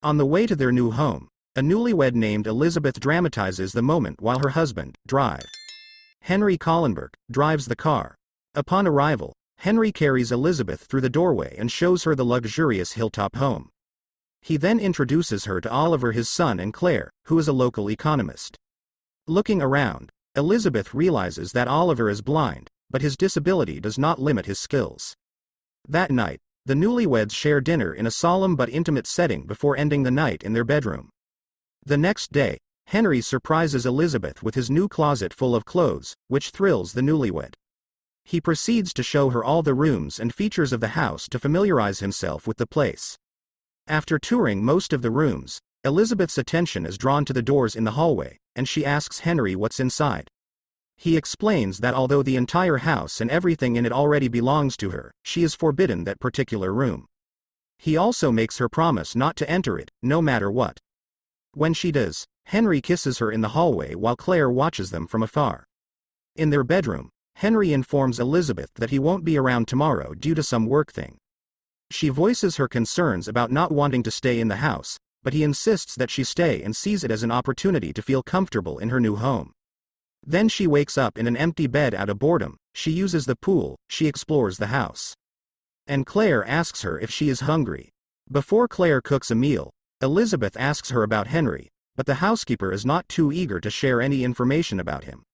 On the way to their new home, a newlywed named Elizabeth dramatizes the moment while her husband, Henry Collenberg, drives the car. Upon arrival, Henry carries Elizabeth through the doorway and shows her the luxurious hilltop home. He then introduces her to Oliver, his son, and Claire, who is a local economist. Looking around, Elizabeth realizes that Oliver is blind, but his disability does not limit his skills. That night, the newlyweds share dinner in a solemn but intimate setting before ending the night in their bedroom. The next day, Henry surprises Elizabeth with his new closet full of clothes, which thrills the newlywed. He proceeds to show her all the rooms and features of the house to familiarize himself with the place. After touring most of the rooms, Elizabeth's attention is drawn to the doors in the hallway, and she asks Henry what's inside. He explains that although the entire house and everything in it already belongs to her, she is forbidden that particular room. He also makes her promise not to enter it, no matter what. When she does, Henry kisses her in the hallway while Claire watches them from afar. In their bedroom, Henry informs Elizabeth that he won't be around tomorrow due to some work thing. She voices her concerns about not wanting to stay in the house, but he insists that she stay and sees it as an opportunity to feel comfortable in her new home. Then she wakes up in an empty bed out of boredom. She uses the pool, she explores the house. And Claire asks her if she is hungry. Before Claire cooks a meal, Elizabeth asks her about Henry, but the housekeeper is not too eager to share any information about him.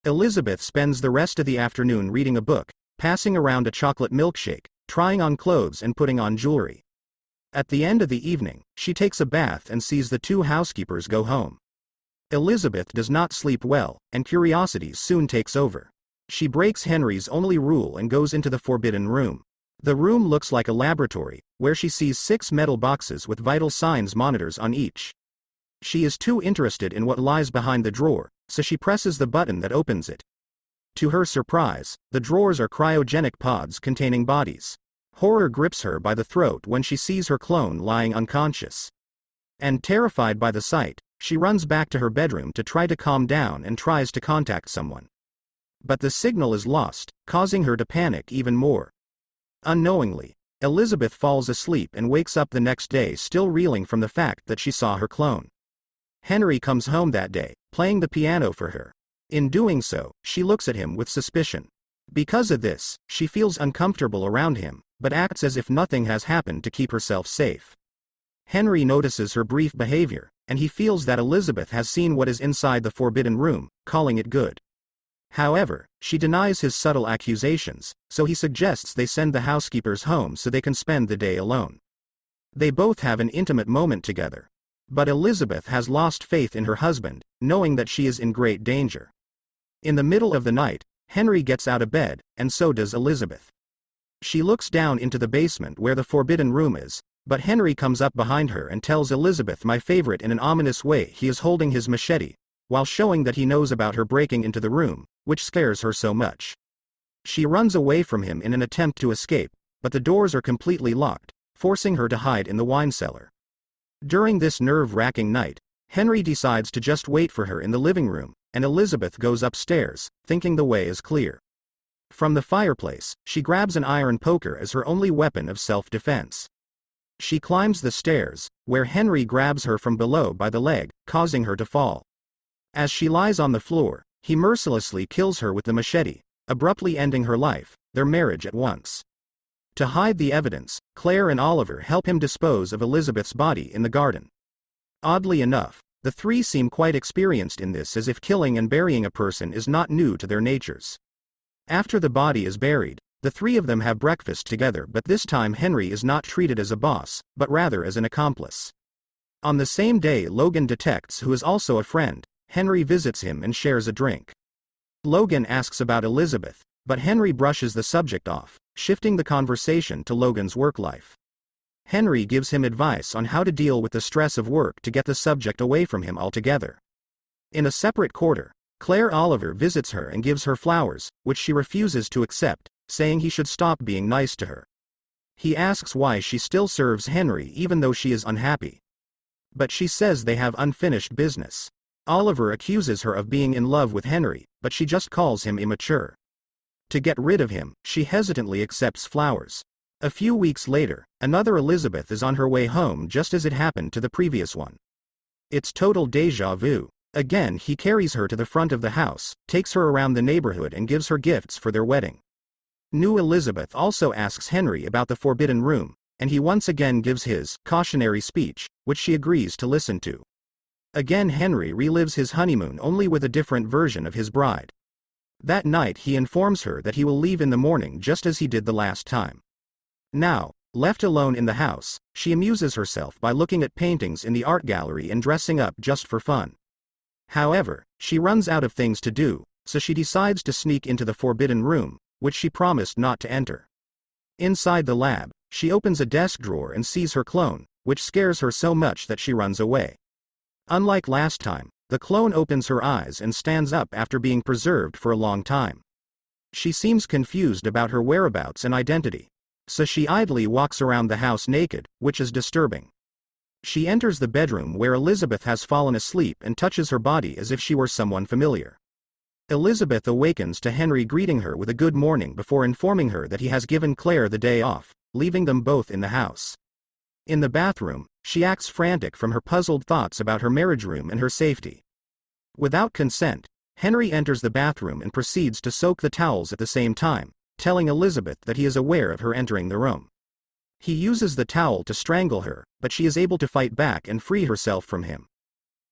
Elizabeth spends the rest of the afternoon reading a book, passing around a chocolate milkshake, trying on clothes and putting on jewelry. At the end of the evening, she takes a bath and sees the two housekeepers go home. Elizabeth does not sleep well, and curiosity soon takes over. She breaks Henry's only rule and goes into the forbidden room. The room looks like a laboratory, where she sees 6 metal boxes with vital signs monitors on each. She is too interested in what lies behind the drawer, so she presses the button that opens it. To her surprise, the drawers are cryogenic pods containing bodies. Horror grips her by the throat when she sees her clone lying unconscious. And terrified by the sight, she runs back to her bedroom to try to calm down and tries to contact someone. But the signal is lost, causing her to panic even more. Unknowingly, Elizabeth falls asleep and wakes up the next day still reeling from the fact that she saw her clone. Henry comes home that day, playing the piano for her. In doing so, she looks at him with suspicion. Because of this, she feels uncomfortable around him, but acts as if nothing has happened to keep herself safe. Henry notices her brief behavior, and he feels that Elizabeth has seen what is inside the forbidden room, calling it good. However, she denies his subtle accusations, so he suggests they send the housekeepers home so they can spend the day alone. They both have an intimate moment together. But Elizabeth has lost faith in her husband, knowing that she is in great danger. In the middle of the night, Henry gets out of bed, and so does Elizabeth. She looks down into the basement where the forbidden room is, but Henry comes up behind her and tells Elizabeth my favorite in an ominous way he is holding his machete, while showing that he knows about her breaking into the room, which scares her so much. She runs away from him in an attempt to escape, but the doors are completely locked, forcing her to hide in the wine cellar. During this nerve-wracking night, Henry decides to just wait for her in the living room, and Elizabeth goes upstairs, thinking the way is clear. From the fireplace, she grabs an iron poker as her only weapon of self-defense. She climbs the stairs, where Henry grabs her from below by the leg, causing her to fall. As she lies on the floor, he mercilessly kills her with the machete, abruptly ending her life, their marriage at once. To hide the evidence, Claire and Oliver help him dispose of Elizabeth's body in the garden. Oddly enough, the three seem quite experienced in this, as if killing and burying a person is not new to their natures. After the body is buried, the three of them have breakfast together, but this time Henry is not treated as a boss, but rather as an accomplice. On the same day Logan detects, who is also a friend. Henry visits him and shares a drink. Logan asks about Elizabeth, but Henry brushes the subject off, shifting the conversation to Logan's work life. Henry gives him advice on how to deal with the stress of work to get the subject away from him altogether. In a separate quarter, Claire Oliver visits her and gives her flowers, which she refuses to accept, saying he should stop being nice to her. He asks why she still serves Henry even though she is unhappy. But she says they have unfinished business. Oliver accuses her of being in love with Henry, but she just calls him immature. To get rid of him, she hesitantly accepts flowers. A few weeks later, another Elizabeth is on her way home just as it happened to the previous one. It's total déjà vu. Again, he carries her to the front of the house, takes her around the neighborhood and gives her gifts for their wedding. New Elizabeth also asks Henry about the forbidden room, and he once again gives his cautionary speech, which she agrees to listen to. Again, Henry relives his honeymoon, only with a different version of his bride. That night he informs her that he will leave in the morning just as he did the last time. Now, left alone in the house, she amuses herself by looking at paintings in the art gallery and dressing up just for fun. However, she runs out of things to do, so she decides to sneak into the forbidden room, which she promised not to enter. Inside the lab, she opens a desk drawer and sees her clone, which scares her so much that she runs away. Unlike last time, the clone opens her eyes and stands up after being preserved for a long time. She seems confused about her whereabouts and identity, so she idly walks around the house naked, which is disturbing. She enters the bedroom where Elizabeth has fallen asleep and touches her body as if she were someone familiar. Elizabeth awakens to Henry greeting her with a good morning before informing her that he has given Claire the day off, leaving them both in the house. In the bathroom, she acts frantic from her puzzled thoughts about her marriage room and her safety. Without consent, Henry enters the bathroom and proceeds to soak the towels at the same time, telling Elizabeth that he is aware of her entering the room. He uses the towel to strangle her, but she is able to fight back and free herself from him.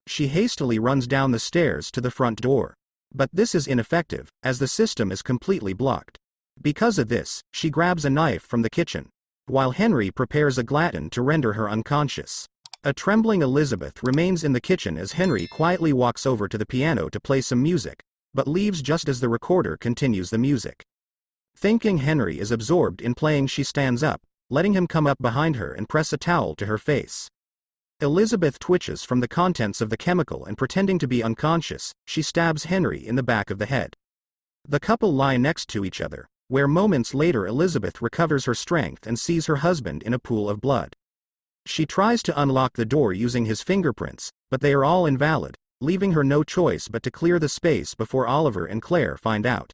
She hastily runs down the stairs to the front door. But this is ineffective, as the system is completely blocked. Because of this, she grabs a knife from the kitchen, while Henry prepares a Glaton to render her unconscious. A trembling Elizabeth remains in the kitchen as Henry quietly walks over to the piano to play some music, but leaves just as the recorder continues the music. Thinking Henry is absorbed in playing, she stands up, letting him come up behind her and press a towel to her face. Elizabeth twitches from the contents of the chemical and, pretending to be unconscious, she stabs Henry in the back of the head. The couple lie next to each other, where moments later Elizabeth recovers her strength and sees her husband in a pool of blood. She tries to unlock the door using his fingerprints, but they are all invalid, leaving her no choice but to clear the space before Oliver and Claire find out.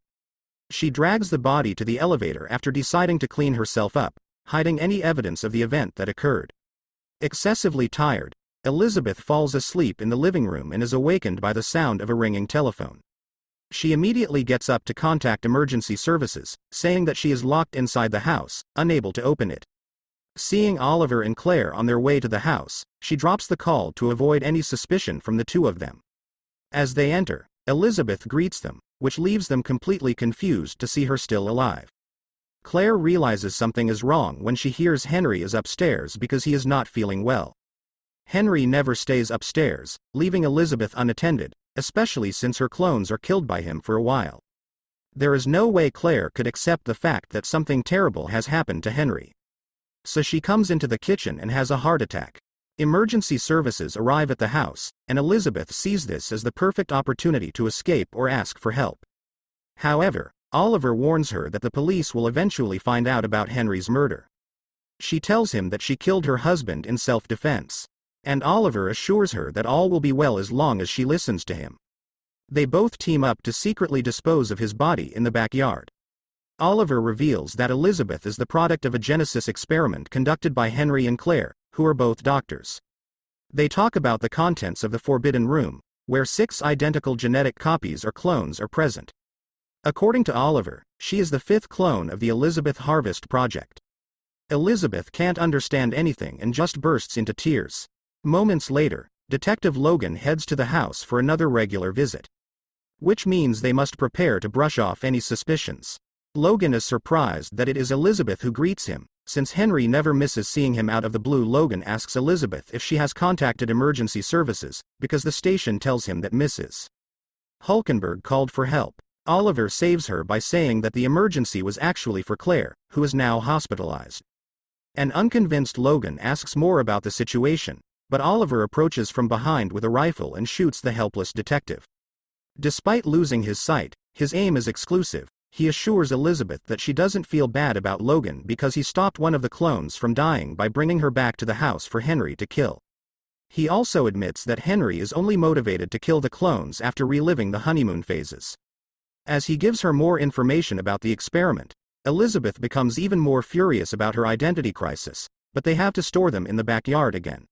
She drags the body to the elevator after deciding to clean herself up, hiding any evidence of the event that occurred. Excessively tired, Elizabeth falls asleep in the living room and is awakened by the sound of a ringing telephone. She immediately gets up to contact emergency services, saying that she is locked inside the house, unable to open it. Seeing Oliver and Claire on their way to the house, she drops the call to avoid any suspicion from the two of them. As they enter, Elizabeth greets them, which leaves them completely confused to see her still alive. Claire realizes something is wrong when she hears Henry is upstairs because he is not feeling well. Henry never stays upstairs, leaving Elizabeth unattended, especially since her clones are killed by him for a while. There is no way Claire could accept the fact that something terrible has happened to Henry. So she comes into the kitchen and has a heart attack. Emergency services arrive at the house, and Elizabeth sees this as the perfect opportunity to escape or ask for help. However, Oliver warns her that the police will eventually find out about Henry's murder. She tells him that she killed her husband in self-defense, and Oliver assures her that all will be well as long as she listens to him. They both team up to secretly dispose of his body in the backyard. Oliver reveals that Elizabeth is the product of a Genesis experiment conducted by Henry and Claire, who are both doctors. They talk about the contents of the forbidden room, where 6 identical genetic copies or clones are present. According to Oliver, she is the 5th clone of the Elizabeth Harvest Project. Elizabeth can't understand anything and just bursts into tears. Moments later, Detective Logan heads to the house for another regular visit. Which means they must prepare to brush off any suspicions. Logan is surprised that it is Elizabeth who greets him. Since Henry never misses seeing him out of the blue, Logan asks Elizabeth if she has contacted emergency services, because the station tells him that Mrs. Hulkenberg called for help. Oliver saves her by saying that the emergency was actually for Claire, who is now hospitalized. An unconvinced Logan asks more about the situation, but Oliver approaches from behind with a rifle and shoots the helpless detective. Despite losing his sight, his aim is exclusive. He assures Elizabeth that she doesn't feel bad about Logan because he stopped one of the clones from dying by bringing her back to the house for Henry to kill. He also admits that Henry is only motivated to kill the clones after reliving the honeymoon phases. As he gives her more information about the experiment, Elizabeth becomes even more furious about her identity crisis, but they have to store them in the backyard again.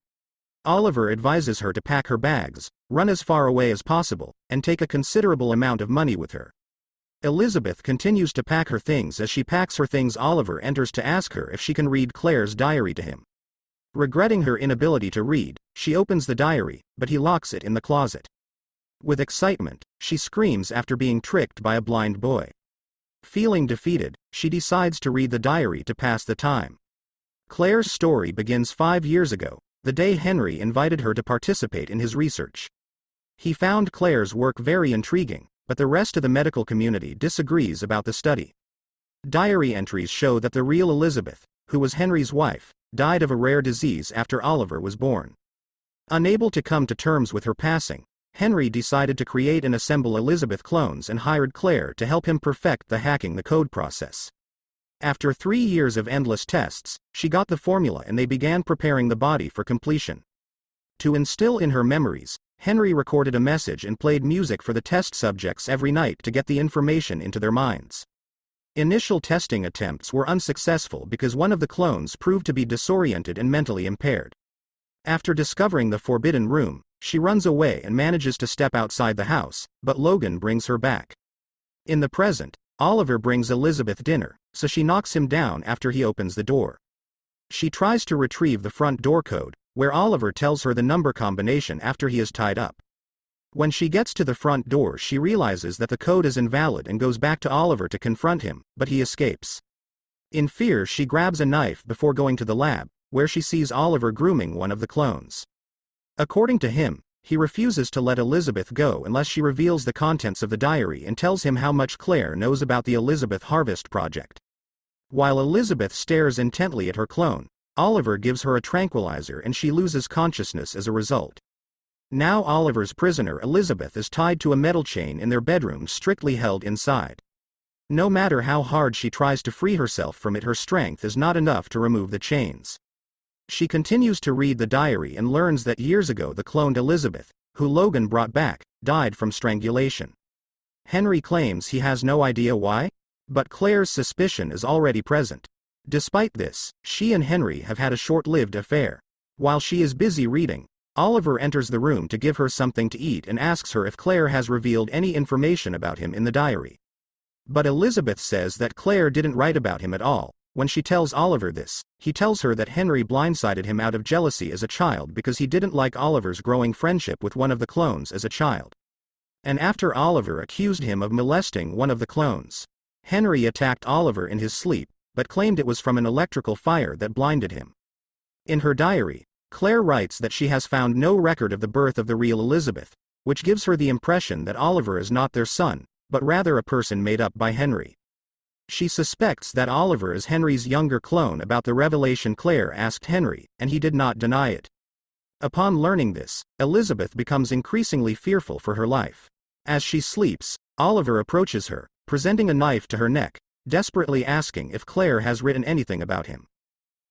Oliver advises her to pack her bags, run as far away as possible, and take a considerable amount of money with her. Elizabeth continues to pack her things. As she packs her things, Oliver enters to ask her if she can read Claire's diary to him. Regretting her inability to read, she opens the diary, but he locks it in the closet. With excitement, she screams after being tricked by a blind boy. Feeling defeated, she decides to read the diary to pass the time. Claire's story begins 5 years ago, the day Henry invited her to participate in his research. He found Claire's work very intriguing, but the rest of the medical community disagrees about the study. Diary entries show that the real Elizabeth, who was Henry's wife, died of a rare disease after Oliver was born. Unable to come to terms with her passing, Henry decided to create and assemble Elizabeth clones and hired Claire to help him perfect the hacking the code process. After 3 years of endless tests, she got the formula and they began preparing the body for completion. To instill in her memories, Henry recorded a message and played music for the test subjects every night to get the information into their minds. Initial testing attempts were unsuccessful because one of the clones proved to be disoriented and mentally impaired. After discovering the forbidden room, she runs away and manages to step outside the house, but Logan brings her back. In the present, Oliver brings Elizabeth dinner, so she knocks him down after he opens the door. She tries to retrieve the front door code, where Oliver tells her the number combination after he is tied up. When she gets to the front door, she realizes that the code is invalid and goes back to Oliver to confront him, but he escapes. In fear, she grabs a knife before going to the lab, where she sees Oliver grooming one of the clones. According to him, he refuses to let Elizabeth go unless she reveals the contents of the diary and tells him how much Claire knows about the Elizabeth Harvest project. While Elizabeth stares intently at her clone, Oliver gives her a tranquilizer and she loses consciousness as a result. Now Oliver's prisoner Elizabeth is tied to a metal chain in their bedroom, strictly held inside. No matter how hard she tries to free herself from it, her strength is not enough to remove the chains. She continues to read the diary and learns that years ago the cloned Elizabeth, who Logan brought back, died from strangulation. Henry claims he has no idea why, but Claire's suspicion is already present. Despite this, she and Henry have had a short-lived affair. While she is busy reading, Oliver enters the room to give her something to eat and asks her if Claire has revealed any information about him in the diary. But Elizabeth says that Claire didn't write about him at all. When she tells Oliver this, he tells her that Henry blindsided him out of jealousy as a child because he didn't like Oliver's growing friendship with one of the clones as a child. And after Oliver accused him of molesting one of the clones, Henry attacked Oliver in his sleep, but claimed it was from an electrical fire that blinded him. In her diary, Claire writes that she has found no record of the birth of the real Elizabeth, which gives her the impression that Oliver is not their son, but rather a person made up by Henry. She suspects that Oliver is Henry's younger clone. About the revelation, Claire asked Henry, and he did not deny it. Upon learning this, Elizabeth becomes increasingly fearful for her life. As she sleeps, Oliver approaches her, presenting a knife to her neck, desperately asking if Claire has written anything about him.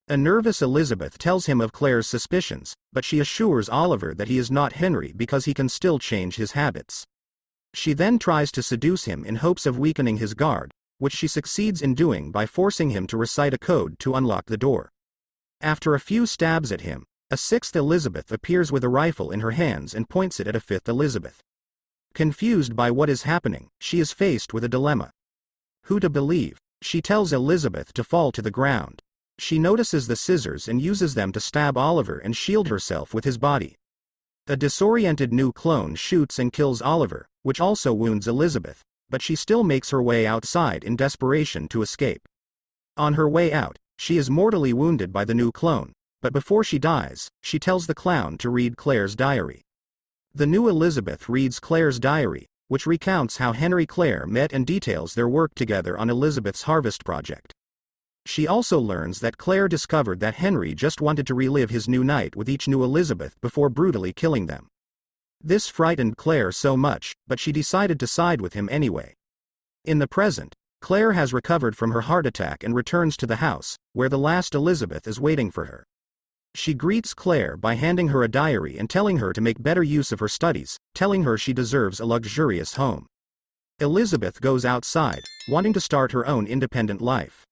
A nervous Elizabeth tells him of Claire's suspicions, but she assures Oliver that he is not Henry because he can still change his habits. She then tries to seduce him in hopes of weakening his guard, which she succeeds in doing by forcing him to recite a code to unlock the door. After a few stabs at him, a sixth Elizabeth appears with a rifle in her hands and points it at a fifth Elizabeth. Confused by what is happening, she is faced with a dilemma. Who to believe? She tells Elizabeth to fall to the ground. She notices the scissors and uses them to stab Oliver and shield herself with his body. A disoriented new clone shoots and kills Oliver, which also wounds Elizabeth, but she still makes her way outside in desperation to escape. On her way out, she is mortally wounded by the new clone, but before she dies, she tells the clown to read Claire's diary. The new Elizabeth reads Claire's diary, which recounts how Henry Claire met and details their work together on Elizabeth's Harvest project. She also learns that Claire discovered that Henry just wanted to relive his new night with each new Elizabeth before brutally killing them. This frightened Claire so much, but she decided to side with him anyway. In the present, Claire has recovered from her heart attack and returns to the house, where the last Elizabeth is waiting for her. She greets Claire by handing her a diary and telling her to make better use of her studies, telling her she deserves a luxurious home. Elizabeth goes outside, wanting to start her own independent life.